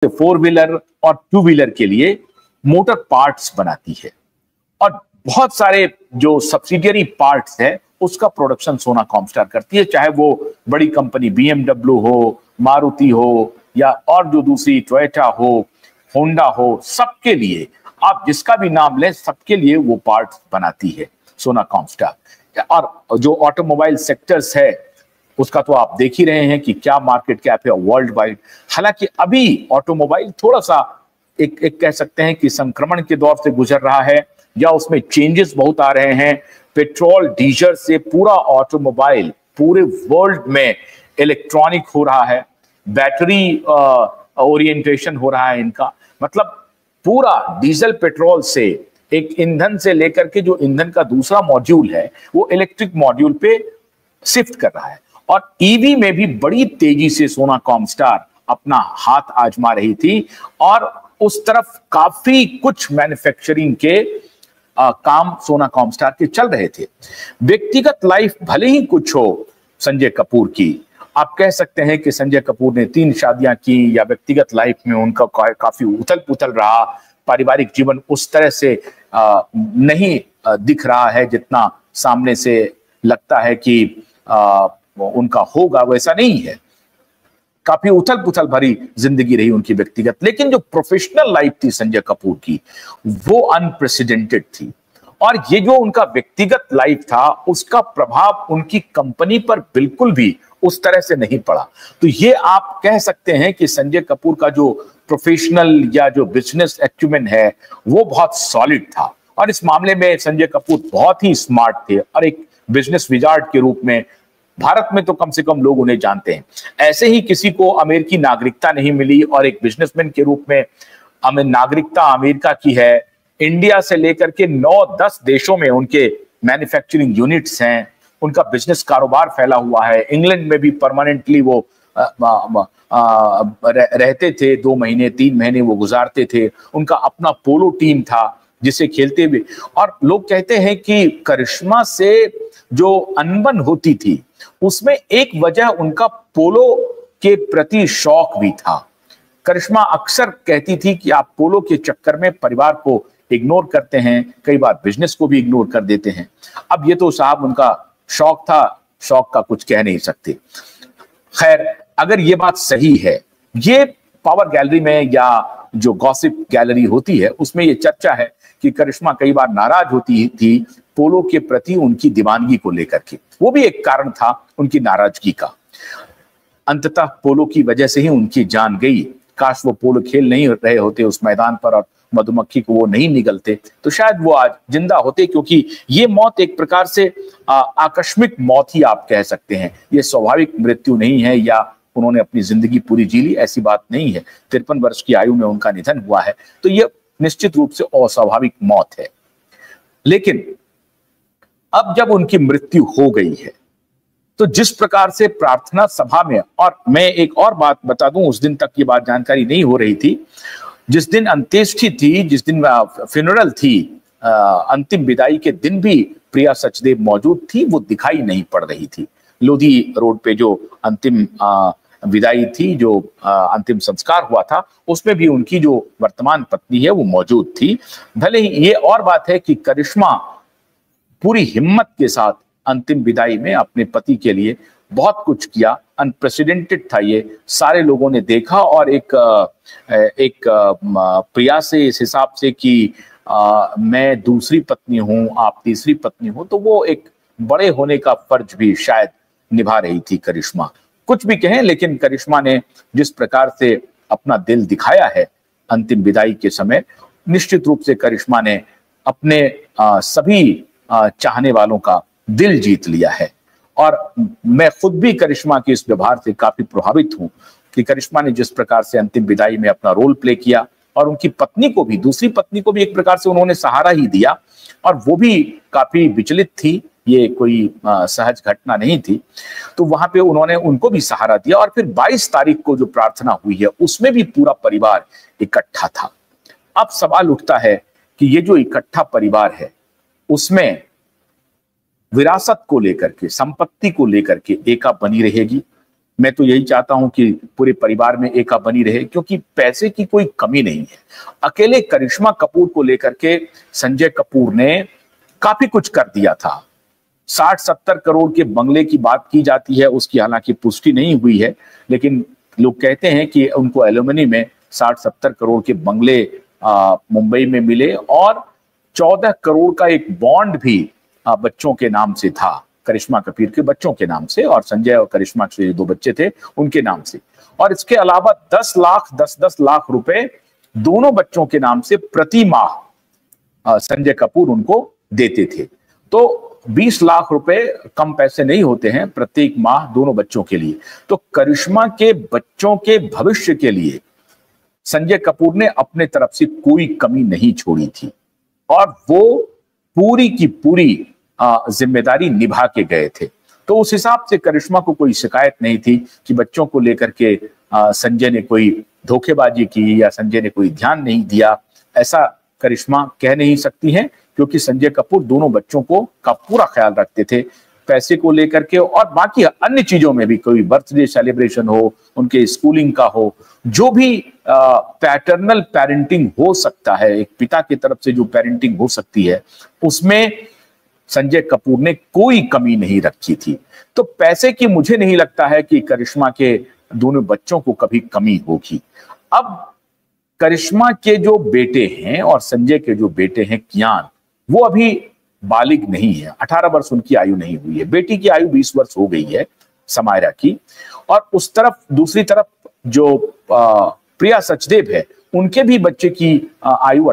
Four wheeler और two wheeler के लिए मोटर पार्ट्स बनाती है और बहुत सारे जो सब्सिडियरी पार्ट्स है उसका प्रोडक्शन सोना कॉमस्टार करती है, चाहे वो बड़ी कंपनी बीएमडब्ल्यू हो, मारुति हो या और जो दूसरी टोयोटा हो, होंडा हो, सबके लिए आप जिसका भी नाम लें सबके लिए वो पार्ट्स बनाती है सोना कॉमस्टार। और जो ऑटोमोबाइल सेक्टर्स है उसका तो आप देख ही रहे हैं कि क्या मार्केट कैप है वर्ल्ड वाइड। हालांकि अभी ऑटोमोबाइल थोड़ा सा एक कह सकते हैं कि संक्रमण के दौर से गुजर रहा है या उसमें चेंजेस बहुत आ रहे हैं। पेट्रोल डीजल से पूरा ऑटोमोबाइल पूरे वर्ल्ड में इलेक्ट्रॉनिक हो रहा है, बैटरी ओरिएंटेशन हो रहा है इनका, मतलब पूरा डीजल पेट्रोल से एक ईंधन से लेकर के जो ईंधन का दूसरा मॉड्यूल है वो इलेक्ट्रिक मॉड्यूल पे शिफ्ट कर रहा है। और ईवी में भी बड़ी तेजी से सोना कॉमस्टार अपना हाथ आजमा रही थी और उस तरफ काफी कुछ मैन्युफैक्चरिंग के काम सोना कॉमस्टार के चल रहे थे। व्यक्तिगत लाइफ भले ही कुछ हो संजय कपूर की, आप कह सकते हैं कि संजय कपूर ने 3 शादियां की या व्यक्तिगत लाइफ में उनका काफी उथल पुथल रहा, पारिवारिक जीवन उस तरह से नहीं दिख रहा है जितना सामने से लगता है कि उनका होगा, वैसा नहीं है। काफी उथल पुथल भरी जिंदगी रही उनकी व्यक्तिगत, लेकिन जो प्रोफेशनल लाइफ थी संजय कपूर की वो अनप्रेसिडेंटेड थी। और ये जो उनका व्यक्तिगत लाइफ था उसका प्रभाव उनकी कंपनी पर बिल्कुल भी उस तरह से नहीं पड़ा। तो ये आप कह सकते हैं कि संजय कपूर का जो प्रोफेशनल या जो बिजनेस एक्यूमेन है वो बहुत सॉलिड था और इस मामले में संजय कपूर बहुत ही स्मार्ट थे और एक बिजनेस विजार्ड के रूप में भारत में तो कम से कम लोग उन्हें जानते हैं। ऐसे ही किसी को अमेरिकी नागरिकता नहीं मिली और एक बिजनेसमैन के रूप में नागरिकता अमेरिका की है। इंडिया से लेकर के 9-10 देशों में उनके मैन्युफैक्चरिंग यूनिट्स हैं, उनका बिजनेस कारोबार फैला हुआ है। इंग्लैंड में भी परमानेंटली वो रहते थे, 2 महीने 3 महीने वो गुजारते थे। उनका अपना पोलो टीम था जिसे खेलते हुए, और लोग कहते हैं कि करिश्मा से जो अनबन होती थी उसमें एक वजह उनका पोलो के प्रति शौक भी था। करिश्मा अक्सर कहती थी कि आप पोलो के चक्कर में परिवार को इग्नोर करते हैं, कई बार बिजनेस को भी इग्नोर कर देते हैं। अब ये तो साहब उनका शौक था, शौक का कुछ कह नहीं सकते। खैर, अगर ये बात सही है, ये पावर गैलरी में या जो गॉसिप गैलरी होती है उसमें ये चर्चा है कि करिश्मा कई बार नाराज होती थी पोलो के प्रति उनकी दीवानगी को लेकर के, वो भी एक कारण था उनकी नाराजगी का। अंततः पोलो की वजह से ही उनकी जान गई। काश वो पोलो खेल नहीं रहे होते उस मैदान पर और मधुमक्खी को वो नहीं निगलते तो शायद वो आज जिंदा होते, क्योंकि ये मौत एक प्रकार से आकस्मिक मौत ही आप कह सकते हैं। ये स्वाभाविक मृत्यु नहीं है या उन्होंने अपनी जिंदगी पूरी जी ली, ऐसी बात नहीं है। 53 वर्ष की आयु में उनका निधन हुआ है तो ये निश्चित रूप से अस्वाभाविक मौत है। लेकिन अब जब उनकी मृत्यु हो गई है तो जिस प्रकार से प्रार्थना सभा में, और मैं एक और बात बता दूं, उस दिन तक ये बात जानकारी नहीं हो रही थी, जिस दिन अंत्येष्टि थी, जिस दिन फ्यूनरल थी, अंतिम विदाई के दिन भी प्रिया सचदेव मौजूद थी, वो दिखाई नहीं पड़ रही थी। लोधी रोड पे जो अंतिम विदाई थी, जो अंतिम संस्कार हुआ था, उसमें भी उनकी जो वर्तमान पत्नी है वो मौजूद थी। भले ही ये और बात है कि करिश्मा पूरी हिम्मत के साथ अंतिम विदाई में अपने पति के लिए बहुत कुछ किया, अनप्रेसिडेंटेड था ये, सारे लोगों ने देखा। और एक प्रिया से इस हिसाब से कि मैं दूसरी पत्नी हूं, आप तीसरी पत्नी हो, तो वो एक बड़े होने का फर्ज भी शायद निभा रही थी करिश्मा। कुछ भी कहें, लेकिन करिश्मा ने जिस प्रकार से अपना दिल दिखाया है अंतिम विदाई के समय, निश्चित रूप से करिश्मा ने अपने सभी चाहने वालों का दिल जीत लिया है। और मैं खुद भी करिश्मा के इस व्यवहार से काफी प्रभावित हूं कि करिश्मा ने जिस प्रकार से अंतिम विदाई में अपना रोल प्ले किया और उनकी पत्नी को भी, दूसरी पत्नी को भी एक प्रकार से उन्होंने सहारा ही दिया और वो भी काफी विचलित थी, ये कोई सहज घटना नहीं थी। तो वहां पे उन्होंने उनको भी सहारा दिया और फिर 22 तारीख को जो प्रार्थना हुई है उसमें भी पूरा परिवार इकट्ठा था। अब सवाल उठता है कि ये जो इकट्ठा परिवार है उसमें विरासत को लेकर के, संपत्ति को लेकर के एका बनी रहेगी मैं तो यही चाहता हूं कि पूरे परिवार में एका बनी रहे, क्योंकि पैसे की कोई कमी नहीं है। अकेले करिश्मा कपूर को लेकर के संजय कपूर ने काफी कुछ कर दिया था। 60-70 करोड़ के बंगले की बात की जाती है, उसकी हालांकि पुष्टि नहीं हुई है, लेकिन लोग कहते हैं कि उनको एलुमनी में 60-70 करोड़ के बंगले मुंबई में मिले, और 14 करोड़ का एक बॉन्ड भी बच्चों के नाम से था, करिश्मा कपूर के बच्चों के नाम से, और संजय और करिश्मा के 2 बच्चे थे उनके नाम से। और इसके अलावा 10 लाख रुपए दोनों बच्चों के नाम से प्रति माह संजय कपूर उनको देते थे। तो 20 लाख रुपए कम पैसे नहीं होते हैं प्रत्येक माह दोनों बच्चों के लिए। तो करिश्मा के बच्चों के भविष्य के लिए संजय कपूर ने अपने तरफ से कोई कमी नहीं छोड़ी थी, और वो पूरी की पूरी जिम्मेदारी निभा के गए थे। तो उस हिसाब से करिश्मा को कोई शिकायत नहीं थी कि बच्चों को लेकर के संजय ने कोई धोखेबाजी की या संजय ने कोई ध्यान नहीं दिया। ऐसा करिश्मा कह नहीं सकती हैं, क्योंकि संजय कपूर दोनों बच्चों को का पूरा ख्याल रखते थे, पैसे को लेकर के और बाकी अन्य चीजों में भी। कोई बर्थडे सेलिब्रेशन हो, उनके स्कूलिंग का हो, जो भी पैटर्नल पेरेंटिंग हो सकता है, एक पिता की तरफ से जो पेरेंटिंग हो सकती है, उसमें संजय कपूर ने कोई कमी नहीं रखी थी। तो पैसे की मुझे नहीं लगता है कि करिश्मा के दोनों बच्चों को कभी कमी होगी। अब करिश्मा के जो बेटे हैं और संजय के जो बेटे हैं कियान, वो अभी बालिग नहीं है, 18 वर्ष उनकी आयु नहीं हुई है। बेटी की आयु 20 वर्ष हो गई है समायरा की। और उस तरफ दूसरी तरफ जो प्रिया सचदेव है, उनके भी बच्चे की आयु